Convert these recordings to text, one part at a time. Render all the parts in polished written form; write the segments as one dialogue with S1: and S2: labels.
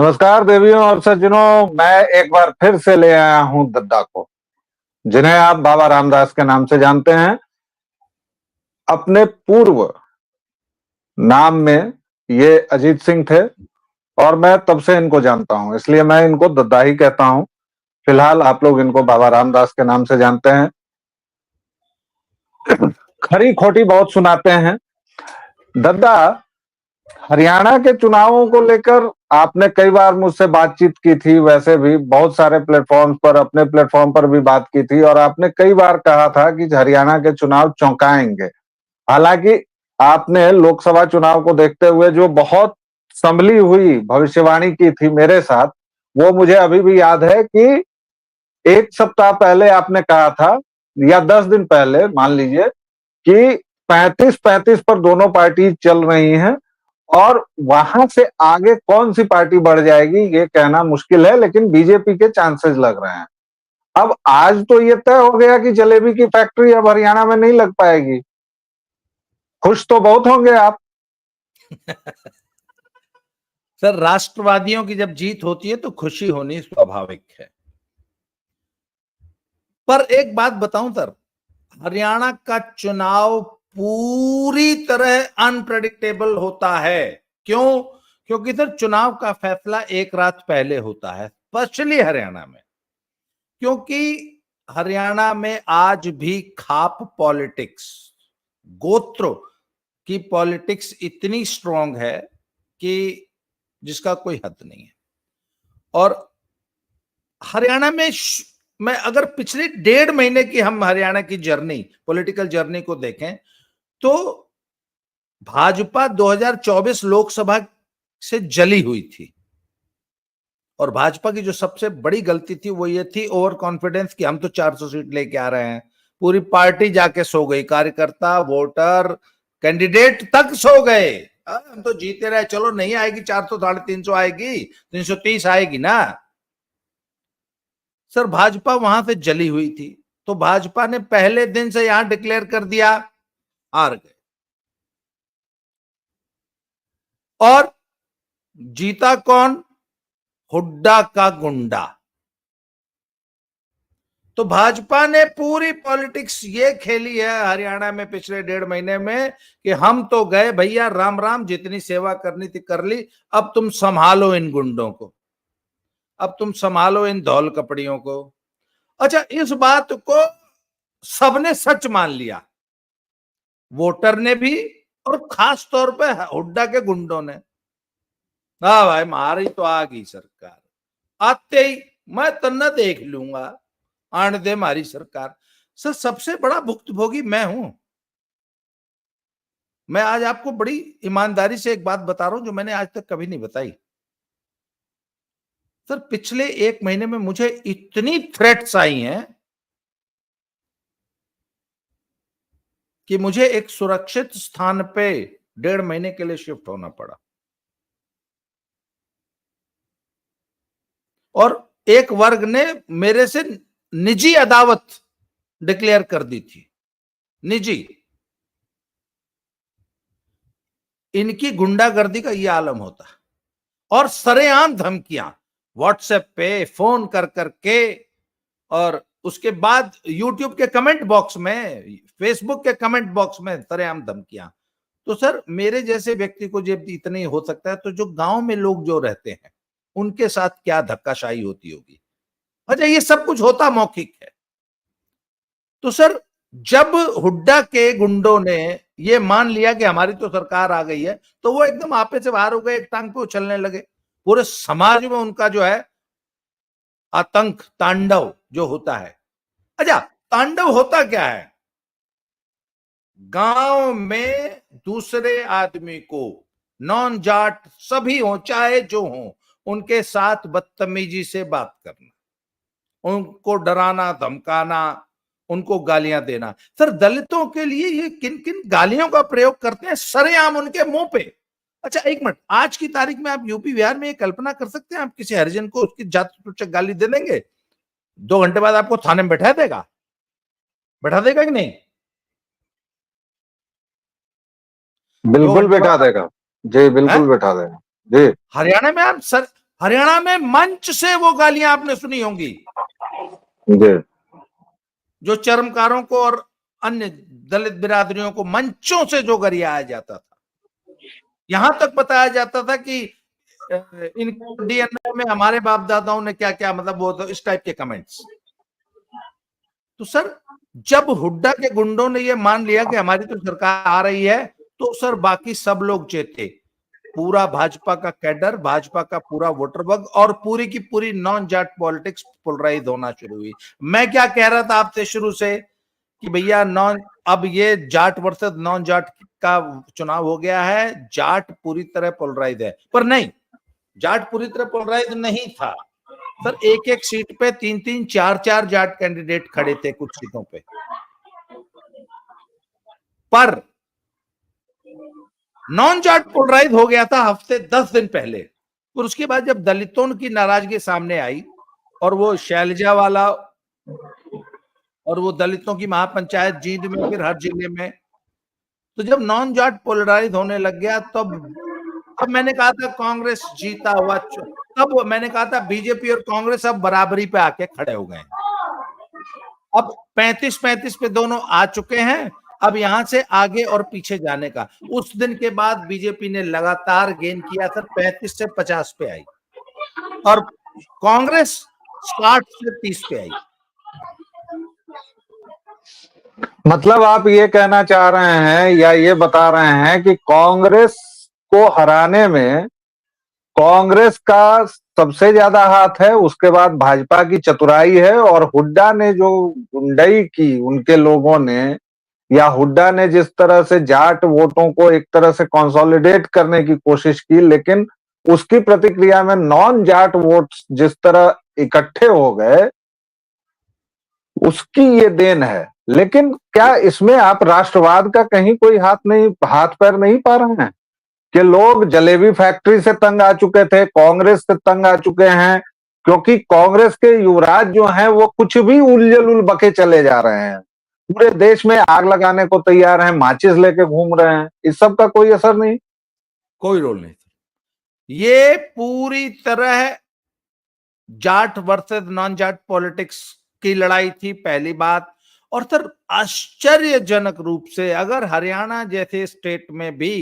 S1: नमस्कार देवियों और सज्जनों, मैं एक बार फिर से ले आया हूं दद्दा को, जिन्हें आप बाबा रामदास के नाम से जानते हैं। अपने पूर्व नाम में ये अजीत सिंह थे और मैं तब से इनको जानता हूं, इसलिए मैं इनको दद्दा ही कहता हूं। फिलहाल आप लोग इनको बाबा रामदास के नाम से जानते हैं। खरी खोटी बहुत सुनाते हैं। दद्दा, हरियाणा के चुनावों को लेकर आपने कई बार मुझसे बातचीत की थी, वैसे भी बहुत सारे प्लेटफॉर्म्स पर, अपने प्लेटफॉर्म पर भी बात की थी और आपने कई बार कहा था कि हरियाणा के चुनाव चौंकाएंगे। हालांकि आपने लोकसभा चुनाव को देखते हुए जो बहुत संभली हुई भविष्यवाणी की थी मेरे साथ, वो मुझे अभी भी याद है कि 1 सप्ताह पहले आपने कहा था, या 10 दिन पहले मान लीजिए, कि 35-35 पर दोनों पार्टी चल रही हैं और वहां से आगे कौन सी पार्टी बढ़ जाएगी ये कहना मुश्किल है, लेकिन बीजेपी के चांसेस लग रहे हैं। अब आज तो ये तय हो गया कि जलेबी की फैक्ट्री अब हरियाणा में नहीं लग पाएगी। खुश तो बहुत होंगे आप।
S2: सर, राष्ट्रवादियों की जब जीत होती है तो खुशी होनी स्वाभाविक है। पर एक बात बताऊं सर, हरियाणा का चुनाव पूरी तरह अनप्रेडिक्टेबल होता है। क्यों? क्योंकि सर चुनाव का फैसला एक रात पहले होता है, स्पेशली हरियाणा में। क्योंकि हरियाणा में आज भी खाप पॉलिटिक्स, गोत्र की पॉलिटिक्स इतनी स्ट्रांग है कि जिसका कोई हद नहीं है। और हरियाणा में मैं अगर पिछले 1.5 महीने की हम हरियाणा की जर्नी, पॉलिटिकल जर्नी को देखें तो भाजपा 2024 लोकसभा से जली हुई थी। और भाजपा की जो सबसे बड़ी गलती थी वो ये थी ओवर कॉन्फिडेंस कि हम तो 400 सीट लेके आ रहे हैं। पूरी पार्टी जाके सो गई, कार्यकर्ता, वोटर, कैंडिडेट तक सो गए। हम तो जीते रहे, चलो नहीं आएगी 400, 350 आएगी, 330 आएगी ना। सर भाजपा वहां से जली हुई थी, तो भाजपा ने पहले दिन से यहां डिक्लेयर कर दिया हार गए। और जीता कौन? हुड्डा का गुंडा। तो भाजपा ने पूरी पॉलिटिक्स ये खेली है हरियाणा में पिछले 1.5 महीने में कि हम तो गए भैया, राम राम, जितनी सेवा करनी थी कर ली, अब तुम संभालो इन गुंडों को, अब तुम संभालो इन धौल कपड़ियों को। अच्छा, इस बात को सबने सच मान लिया, वोटर ने भी और खास तौर पे हुड्डा के गुंडों ने। हाँ भाई, मारी तो आ गई सरकार, आते ही मैं तन्ना देख लूंगा, आने दे हमारी सरकार। सर सबसे बड़ा भुक्तभोगी मैं हूं। मैं आज आपको बड़ी ईमानदारी से एक बात बता रहा हूं जो मैंने आज तक कभी नहीं बताई। सर पिछले 1 महीने में मुझे इतनी थ्रेट्स आई हैं कि मुझे एक सुरक्षित स्थान पे 1.5 महीने के लिए शिफ्ट होना पड़ा। और एक वर्ग ने मेरे से निजी अदावत डिक्लेयर कर दी थी, निजी। इनकी गुंडागर्दी का यह आलम होता है। और सरेआम धमकियां व्हाट्सएप पे, फोन कर करके, और उसके बाद यूट्यूब के कमेंट बॉक्स में, फेसबुक के कमेंट बॉक्स में सरेआम धमकियां। तो सर मेरे जैसे व्यक्ति को जब इतना ही हो सकता है, तो जो गांव में लोग जो रहते हैं उनके साथ क्या धक्काशाही होती होगी। अच्छा, ये सब कुछ होता मौखिक है। तो सर जब हुड्डा के गुंडों ने ये मान लिया कि हमारी तो सरकार आ गई है, तो वो एकदम आपे से बाहर हो गए, एक टांग पे उछलने लगे। पूरे समाज में उनका जो है आतंक, तांडव जो होता है। अच्छा, तांडव होता क्या है? गांव में दूसरे आदमी को, नॉन जाट सभी हो चाहे जो हो, उनके साथ बदतमीजी से बात करना, उनको डराना, धमकाना, उनको गालियां देना। सर दलितों के लिए ये किन किन गालियों का प्रयोग करते हैं सरेआम उनके मुंह पे। अच्छा एक मिनट, आज की तारीख में आप यूपी बिहार में ये कल्पना कर सकते हैं, आप किसी हरिजन को उसकी जाति सूचक गाली दे देंगे, 2 घंटे बाद आपको थाने में बैठा देगा, बैठा देगा कि नहीं?
S1: बिल्कुल बैठा देगा जी, बिल्कुल बैठा देगा जी।
S2: हरियाणा में आप सर, हरियाणा में मंच से वो गालियां आपने सुनी होंगी
S1: जी।
S2: जो चर्मकारों को और अन्य दलित बिरादरियों को मंचों से जो गरियाया जाता था। यहां तक बताया जाता था कि इन डीएनए में हमारे बाप दादाओं ने क्या क्या, मतलब वो तो इस टाइप के कमेंट्स। तो सर जब हुड्डा के गुंडों ने ये मान लिया कि हमारी तो सरकार आ रही है, तो सर बाकी सब लोग चेते, पूरा भाजपा का कैडर, भाजपा का पूरा वोटर वर्ग और पूरी की पूरी नॉन जाट पॉलिटिक्स पोलराइज होना शुरू हुई। मैं क्या कह रहा था आपसे शुरू से कि भैया अब ये जाट वर्सेस नॉन जाट का चुनाव हो गया है, जाट पूरी तरह पोलराइज है, पर नहीं, जाट पूरी तरह पोलराइज नहीं था सर। एक एक सीट पे 3-3 4-4 जाट कैंडिडेट खड़े थे कुछ सीटों पे, पर नॉन जाट पोलराइज हो गया था हफ्ते 10 दिन पहले। और उसके बाद जब दलितों की नाराजगी सामने आई और वो शैलजा वाला और वो दलितों की महापंचायत जींद में, फिर हर जिले में, तो जब नॉन जाट पोलराइज होने लग गया तब मैंने कहा था कांग्रेस जीता हुआ, तब मैंने कहा था बीजेपी और कांग्रेस अब बराबरी पे आके खड़े हो गए। अब 35-35 पे दोनों आ चुके हैं, अब यहां से आगे और पीछे जाने का। उस दिन के बाद बीजेपी ने लगातार गेन किया सर, 35 से 50 पे आई और कांग्रेस 60 से 30 पे आई।
S1: मतलब आप ये कहना चाह रहे हैं या ये बता रहे हैं कि कांग्रेस को हराने में कांग्रेस का सबसे ज्यादा हाथ है, उसके बाद भाजपा की चतुराई है, और हुड्डा ने जो गुंडई की उनके लोगों ने, या हुड्डा ने जिस तरह से जाट वोटों को एक तरह से कंसोलिडेट करने की कोशिश की, लेकिन उसकी प्रतिक्रिया में नॉन जाट वोट जिस तरह इकट्ठे हो गए, उसकी ये देन है। लेकिन क्या इसमें आप राष्ट्रवाद का कहीं कोई हाथ पैर नहीं पा रहे हैं कि लोग जलेबी फैक्ट्री से तंग आ चुके थे, कांग्रेस से तंग आ चुके हैं, क्योंकि कांग्रेस के युवराज जो हैं वो कुछ भी उल बके चले जा रहे हैं, पूरे देश में आग लगाने को तैयार हैं, माचिस लेके घूम रहे हैं, इस सब का कोई असर नहीं?
S2: कोई रोल नहीं। ये पूरी तरह Jat versus non Jat politics की लड़ाई थी, पहली बात। और सर आश्चर्यजनक रूप से अगर हरियाणा जैसे स्टेट में भी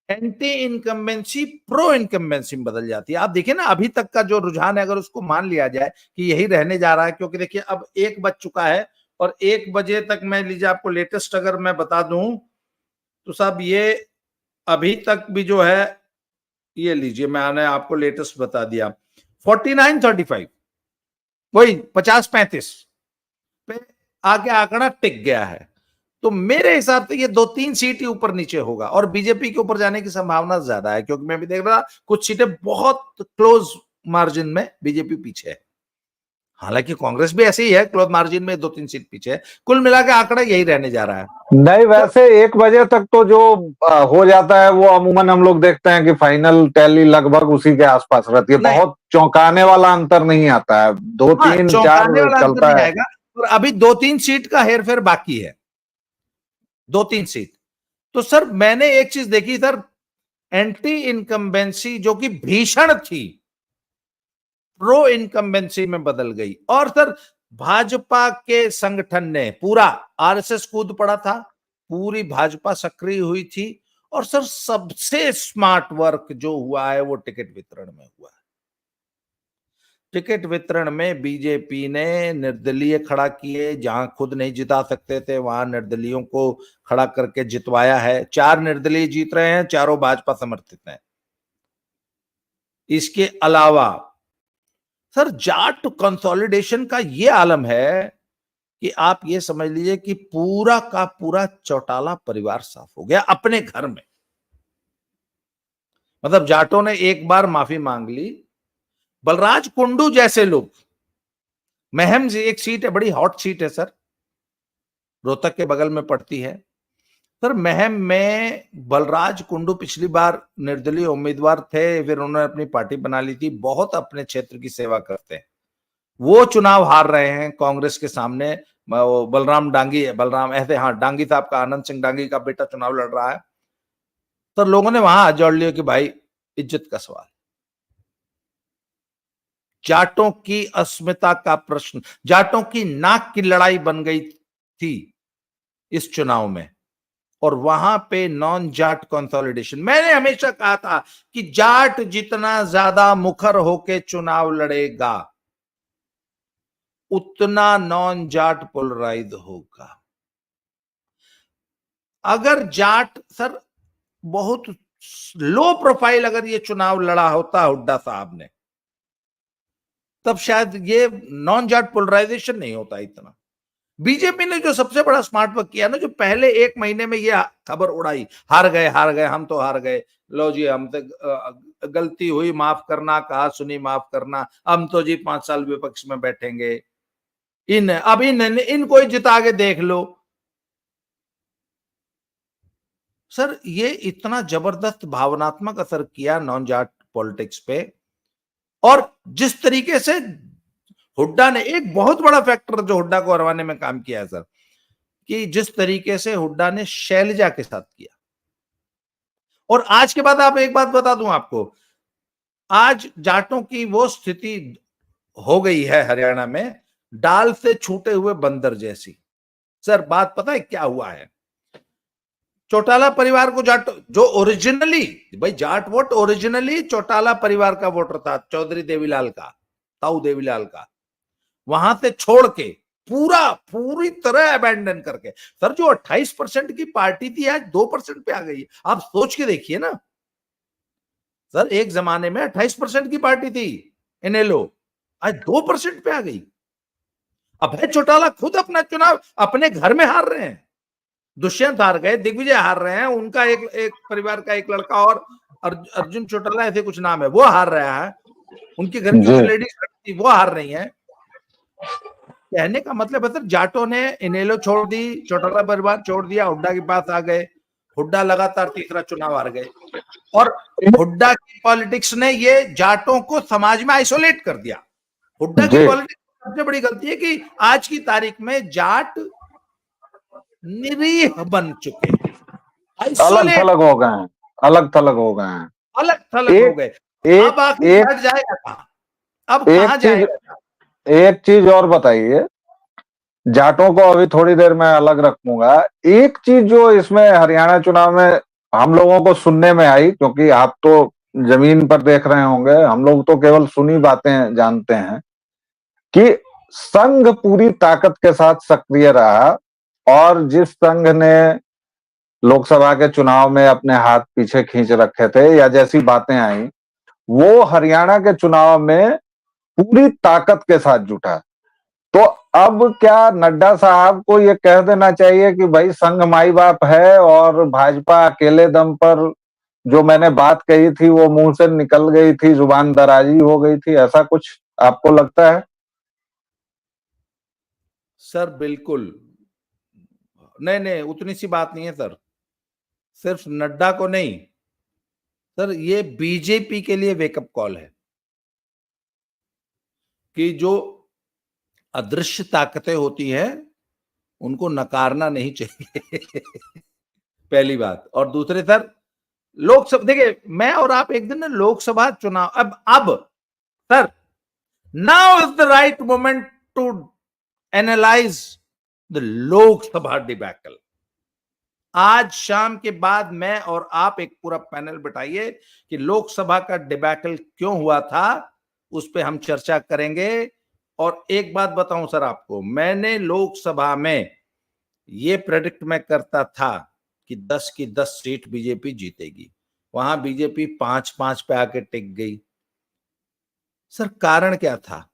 S2: एंटी इनकम्बेंसी प्रो इनकम्बेंसी में बदल जाती है। आप देखिए ना, अभी तक का जो रुझान है, अगर उसको मान लिया जाए कि यही रहने जा रहा है, क्योंकि देखिए अब 1 बज चुका है और 1 बजे तक मैं लीजिए आपको लेटेस्ट अगर मैं बता दूं तो साहब ये अभी तक भी जो है, ये लीजिए मैंने आपको लेटेस्ट बता दिया, 49-35 वही 50-35 पे आगे आंकड़ा टिक गया है। तो मेरे हिसाब से ये 2-3 सीट ही ऊपर नीचे होगा और बीजेपी के ऊपर जाने की संभावना ज्यादा है, क्योंकि मैं भी देख रहा कुछ सीटें बहुत क्लोज मार्जिन में बीजेपी पीछे है। हालांकि कांग्रेस भी ऐसे ही है, क्लोज मार्जिन में 2-3 सीट पीछे है। कुल मिला के आंकड़ा यही रहने जा रहा है।
S1: नहीं, वैसे 1 बजे तक तो जो हो जाता है वो अमूमन हम लोग देखते हैं कि फाइनल टैली लगभग उसी के आसपास रहती है, बहुत चौंकाने वाला अंतर नहीं आता है, 2-3-4
S2: चौंकाने वाला अंतर
S1: चलता
S2: नहीं
S1: है।
S2: आएगा, और अभी 2-3 सीट का हेरफेर बाकी है, 2-3 सीट। तो सर मैंने एक चीज देखी सर, एंटी इनकम्बेंसी जो कि भीषण थी, प्रो इनकम्बेंसी में बदल गई। और सर भाजपा के संगठन ने पूरा, आरएसएस कूद पड़ा था, पूरी भाजपा सक्रिय हुई थी। और सर सबसे स्मार्ट वर्क जो हुआ है वो टिकट वितरण में हुआ है। टिकट वितरण में बीजेपी ने निर्दलीय खड़ा किए, जहां खुद नहीं जिता सकते थे वहां निर्दलीयों को खड़ा करके जितवाया है। 4 निर्दलीय जीत रहे हैं, चारों भाजपा समर्थित हैं। इसके अलावा सर जाट कंसोलिडेशन का ये आलम है कि आप ये समझ लीजिए कि पूरा का पूरा चौटाला परिवार साफ हो गया अपने घर में। मतलब जाटों ने एक बार माफी मांग ली। बलराज कुंडू जैसे लोग, महम से एक सीट है, बड़ी हॉट सीट है सर, रोहतक के बगल में पड़ती है सर। महम में बलराज कुंडू पिछली बार निर्दलीय उम्मीदवार थे, फिर उन्होंने अपनी पार्टी बना ली थी, बहुत अपने क्षेत्र की सेवा करते हैं। वो चुनाव हार रहे हैं कांग्रेस के सामने। बलराम डांगी, बलराम ऐसे, हाँ डांगी साहब का, आनंद सिंह डांगी का बेटा चुनाव लड़ रहा है। तो लोगों ने वहां हाथ जोड़ लिया कि भाई इज्जत का सवाल। जाटों की अस्मिता का प्रश्न, जाटों की नाक की लड़ाई बन गई थी इस चुनाव में। और वहां पे नॉन जाट कंसोलिडेशन, मैंने हमेशा कहा था कि जाट जितना ज्यादा मुखर होके चुनाव लड़ेगा उतना नॉन जाट पोलराइज होगा। अगर जाट सर बहुत लो प्रोफाइल अगर ये चुनाव लड़ा होता हुड्डा साहब ने, तब शायद ये नॉन जाट पोलराइजेशन नहीं होता इतना। बीजेपी ने जो सबसे बड़ा स्मार्ट वर्क किया ना, जो पहले 1 महीने में ये खबर उड़ाई, हार गए हम तो हार गए, लो जी हमसे गलती हुई माफ करना, कहा सुनी माफ करना, हम तो जी 5 साल विपक्ष में बैठेंगे, अब इनको ही जिता के देख लो। सर ये इतना जबरदस्त भावनात्मक असर किया नॉन जाट पॉलिटिक्स पे। और जिस तरीके से हुड्डा ने, एक बहुत बड़ा फैक्टर जो हुड्डा को हरवाने में काम किया है सर, कि जिस तरीके से हुड्डा ने शैलजा के साथ किया। और आज के बाद आप एक बात बता दूं आपको, आज जाटों की वो स्थिति हो गई है हरियाणा में, डाल से छूटे हुए बंदर जैसी। सर बात पता है क्या हुआ है, चौटाला परिवार को जाट, जो ओरिजिनली, भाई जाट वोट ओरिजिनली चौटाला परिवार का वोटर था, चौधरी देवीलाल का, ताऊ देवीलाल का, वहां से छोड़ के पूरी तरह अबैंडन करके, सर जो 28% की पार्टी थी आज 2% पे आ गई। आप सोच के देखिए ना सर, एक जमाने में 28% की पार्टी थी इनेलो, आज 2% पे आ गई। अभय चौटाला खुद अपना चुनाव अपने घर में हार रहे हैं, दुष्यंत हार गए, दिग्विजय हार रहे हैं, उनका एक परिवार का एक लड़का और अर्जुन चौटाला ऐसे कुछ नाम है, वो हार रहा है, उनके घर की जो लेडीज थी वो हार रही है। कहने का मतलब है सर, जाटों ने इनेलो छोड़ दी, चौटाला परिवार छोड़ दिया, हुड्डा के पास आ गए, हुड्डा लगातार तीसरा चुनाव हार गए। और हुड्डा की पॉलिटिक्स ने ये जाटों को समाज में आइसोलेट कर दिया। हुड्डा की पॉलिटिक्स सबसे बड़ी गलती है कि आज की तारीख में जाट निरीह बन चुके हैं,
S1: अलग थलग हो गए हैं, अलग थलग हो गए हैं,
S2: अलग थलग हो गए। अब आखिर हट जाएगा कहां, अब कहां जाएगा?
S1: एक चीज और बताइए, जाटों को अभी थोड़ी देर में अलग रखूंगा। एक चीज जो इसमें हरियाणा चुनाव में हम लोगों को सुनने में आई, क्योंकि आप तो जमीन पर देख रहे होंगे, हम लोग तो केवल सुनी बातें जानते हैं, कि संघ पूरी ताकत के साथ सक्रिय रहा और जिस संघ ने लोकसभा के चुनाव में अपने हाथ पीछे खींच रखे थे या जैसी बातें आई, वो हरियाणा के चुनाव में पूरी ताकत के साथ जुटा। तो अब क्या नड्डा साहब को ये कह देना चाहिए कि भाई संघ माई बाप है और भाजपा अकेले दम पर, जो मैंने बात कही थी वो मुंह से निकल गई थी, जुबान दराजी हो गई थी, ऐसा कुछ आपको लगता है?
S2: सर बिल्कुल नहीं, उतनी सी बात नहीं है सर, सिर्फ नड्डा को नहीं सर, ये बीजेपी के लिए वेकअप कॉल है कि जो अदृश्य ताकतें होती हैं उनको नकारना नहीं चाहिए पहली बात। और दूसरे सर, लोकसभा देखिए, मैं और आप एक दिन ना लोकसभा चुनाव, अब sir, now is the right moment to analyse the Lok Sabha debacle. आज शाम के बाद मैं और आप एक पूरा पैनल बिठाइए कि लोकसभा का डिबैकल क्यों हुआ था, उस पर हम चर्चा करेंगे। और एक बात बताऊं सर आपको, मैंने लोकसभा में ये प्रेडिक्ट मैं करता था कि 10 की 10 सीट बीजेपी जीतेगी, वहां बीजेपी 5-5 पे आके टिक गई। सर कारण क्या था?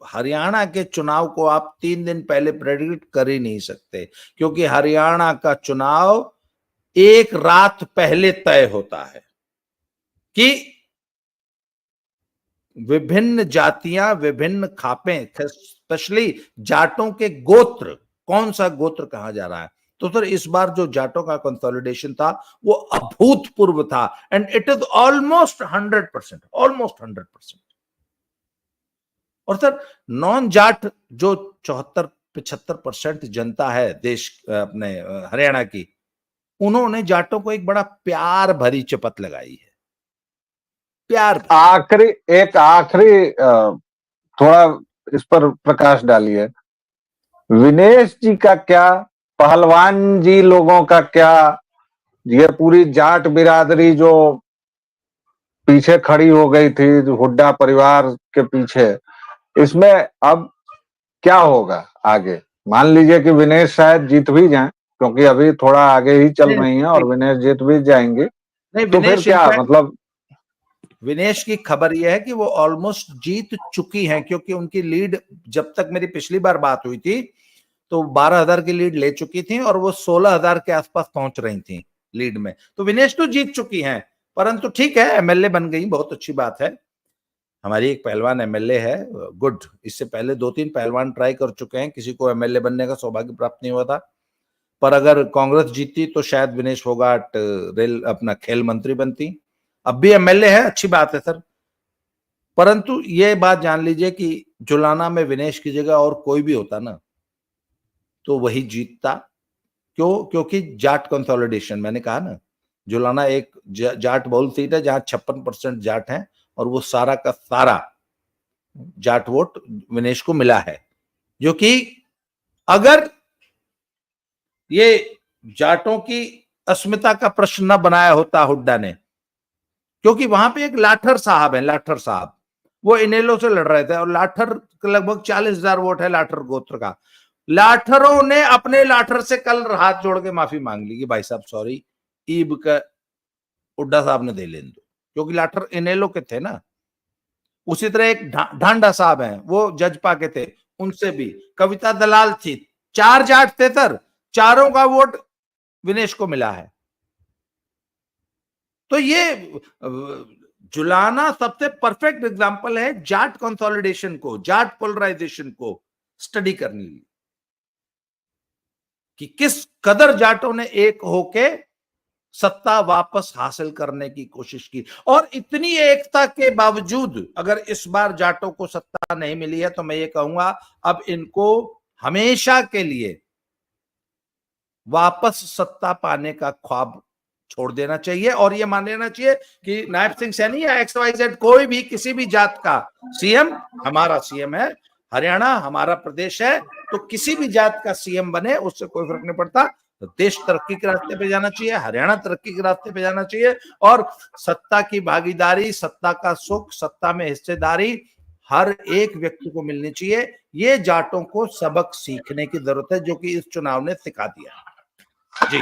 S2: हरियाणा के चुनाव को आप 3 दिन पहले प्रेडिक्ट कर ही नहीं सकते, क्योंकि हरियाणा का चुनाव एक रात पहले तय होता है कि विभिन्न जातियां, विभिन्न खापें, स्पेशली जाटों के गोत्र, कौन सा गोत्र कहा जा रहा है। तो सर इस बार जो जाटों का कंसोलिडेशन था वो अभूतपूर्व था, and it is almost 100%, almost 100%। और सर नॉन जाट जो 74-75% जनता है देश अपने हरियाणा की, उन्होंने जाटों को एक बड़ा प्यार भरी चपत लगाई है प्यार।
S1: आखिरी थोड़ा इस पर प्रकाश डालिए। विनेश जी का क्या, पहलवान जी लोगों का क्या, ये पूरी जाट बिरादरी जो पीछे खड़ी हो गई थी हुड्डा परिवार के पीछे, इसमें अब क्या होगा आगे? मान लीजिए कि विनेश शायद जीत भी जाएं, क्योंकि अभी थोड़ा आगे ही चल रही हैं और विनेश जीत भी जाएंगे,
S2: नहीं,
S1: तो फिर
S2: विनेश
S1: क्या मतलब?
S2: विनेश की खबर यह है कि वो ऑलमोस्ट जीत चुकी हैं, क्योंकि उनकी लीड, जब तक मेरी पिछली बार बात हुई थी तो 12,000 की लीड ले चुकी थी और वो 16,000 के आसपास पहुंच रही थी लीड में। तो विनेश तो जीत चुकी हैं, परंतु ठीक है, एमएलए बन गई, बहुत अच्छी बात है। हमारी एक पहलवान एमएलए है, गुड। इससे पहले 2-3 पहलवान ट्राई कर चुके हैं, किसी को एमएलए बनने का सौभाग्य प्राप्त नहीं हुआ था। पर अगर कांग्रेस जीती तो शायद विनेश फोगाट रेल अपना खेल मंत्री बनती। अब भी एमएलए है, अच्छी बात है सर। परंतु ये बात जान लीजिए कि जुलाना में विनेश की जगह और कोई भी होता ना तो वही जीतता। क्यों? क्योंकि जाट कंसोलिडेशन, मैंने कहा ना, जुलाना एक जाट बहुल सीट है जहां 56% जाट हैं और वो सारा का सारा जाट वोट विनेश को मिला है। जो कि अगर ये जाटों की अस्मिता का प्रश्न न बनाया होता हुड्डा ने, क्योंकि वहां पे एक लाठर साहब है, लाठर साहब, वो इनेलो से लड़ रहे थे और लाठर लगभग 40,000 वोट है लाठर गोत्र का। लाठरों ने अपने लाठर से कल हाथ जोड़ के माफी मांग ली कि भाई साहब सॉरी, ईब का हुड्डा साहब ने दे लेन दो, क्योंकि लाठर इनेलो के थे ना। उसी तरह एक ढांडा साहब हैं, वो जजपा के थे, उनसे भी कविता दलाल थी। 4 जाट थे सर, चारों का वोट विनेश को मिला है। तो ये जुलाना सबसे परफेक्ट एग्जांपल है जाट कंसोलिडेशन को, जाट पोलराइजेशन को स्टडी करने लिए, कि किस कदर जाटों ने एक होके सत्ता वापस हासिल करने की कोशिश की। और इतनी एकता के बावजूद अगर इस बार जाटों को सत्ता नहीं मिली है तो मैं ये कहूंगा अब इनको हमेशा के लिए वापस सत्ता पाने का ख्वाब छोड़ देना चाहिए और ये मान लेना चाहिए कि नायब सिंह सैनी या XYZ कोई भी किसी भी जात का सीएम हमारा सीएम है, हरियाणा हमारा प्रदेश है, तो किसी भी जात का सीएम बने उससे कोई फर्क नहीं पड़ता। तो देश तरक्की के रास्ते पे जाना चाहिए, हरियाणा तरक्की के रास्ते पे जाना चाहिए और सत्ता की भागीदारी, सत्ता का सुख, सत्ता में हिस्सेदारी हर एक व्यक्ति को मिलनी चाहिए। ये जाटों को सबक सीखने की जरूरत है, जो कि इस चुनाव ने सिखा दिया जी।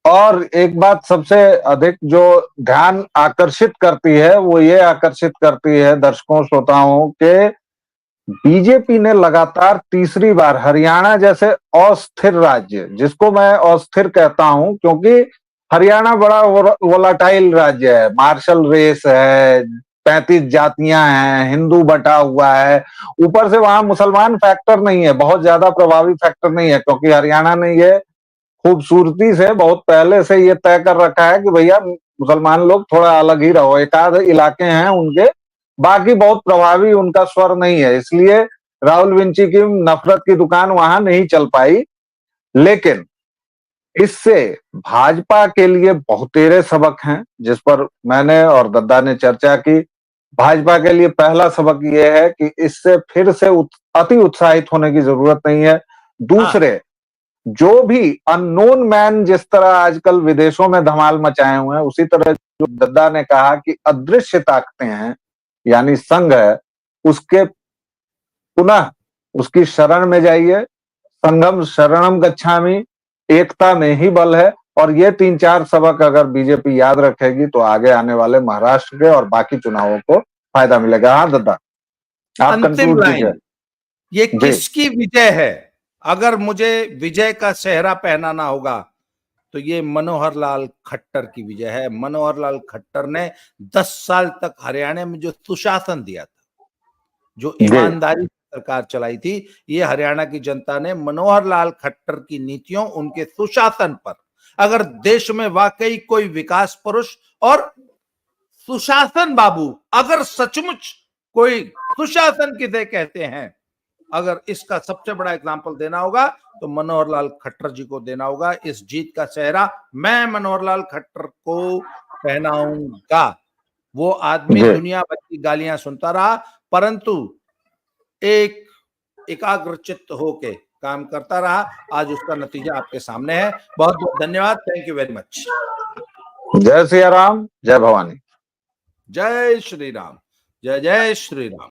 S1: और एक बात सबसे अधिक जो ध्यान आकर्षित करती है वो ये आकर्षित करती है दर्शकों श्रोताओं के, बीजेपी ने लगातार तीसरी बार हरियाणा जैसे अस्थिर राज्य, जिसको मैं अस्थिर कहता हूं क्योंकि हरियाणा बड़ा वोलाटाइल राज्य है, मार्शल रेस है, 35 जातियां हैं, हिंदू बटा हुआ है, ऊपर से वहां मुसलमान फैक्टर नहीं है, बहुत ज्यादा प्रभावी फैक्टर नहीं है, क्योंकि हरियाणा ने ये खूबसूरती से बहुत पहले से ये तय कर रखा है कि भैया मुसलमान लोग थोड़ा अलग ही रहो। एक आध इलाके हैं उनके, बाकी बहुत प्रभावी उनका स्वर नहीं है, इसलिए राहुल विंची की नफरत की दुकान वहां नहीं चल पाई। लेकिन इससे भाजपा के लिए बहुतेरे सबक हैं, जिस पर मैंने और दद्दा ने चर्चा की। भाजपा के लिए पहला सबक यह है कि इससे फिर से अति उत्साहित होने की जरूरत नहीं है। दूसरे, जो भी अननोन मैन जिस तरह आजकल विदेशों में धमाल मचाए हुए हैं, उसी तरह जो दद्दा ने कहा कि अदृश्य ताकतें हैं यानी संघ है, उसके पुनः उसकी शरण में जाइए। संघम शरणम गच्छामि, एकता में ही बल है। और ये 3-4 सबक अगर बीजेपी याद रखेगी तो आगे आने वाले महाराष्ट्र के और बाकी चुनावों को फायदा मिलेगा। हाँ दद्दा, आप
S2: अंतिम
S1: कंक्लूड कीजिए।
S2: लाइन, ये किसकी विजय है? अगर मुझे विजय का सेहरा पहनाना होगा तो ये मनोहर लाल खट्टर की विजय है। मनोहर लाल खट्टर ने 10 साल तक हरियाणा में जो सुशासन दिया था, जो ईमानदारी सरकार चलाई थी, ये हरियाणा की जनता ने मनोहर लाल खट्टर की नीतियों, उनके सुशासन पर, अगर देश में वाकई कोई विकास पुरुष और सुशासन बाबू, अगर सचमुच कोई सुशासन किसे कहते हैं, अगर इसका सबसे बड़ा एग्जाम्पल देना होगा तो मनोहर लाल खट्टर जी को देना होगा। इस जीत का सेहरा मैं मनोहर लाल खट्टर को पहनाऊंगा। वो आदमी
S1: जी।
S2: दुनिया भर की गालियां सुनता रहा, परंतु एक एकाग्र चित्त होके काम करता रहा। आज उसका नतीजा आपके सामने है। बहुत बहुत धन्यवाद। Thank you very much.
S1: जय सिया राम, जय भवानी।
S2: जय श्री राम। जय जय श्री राम।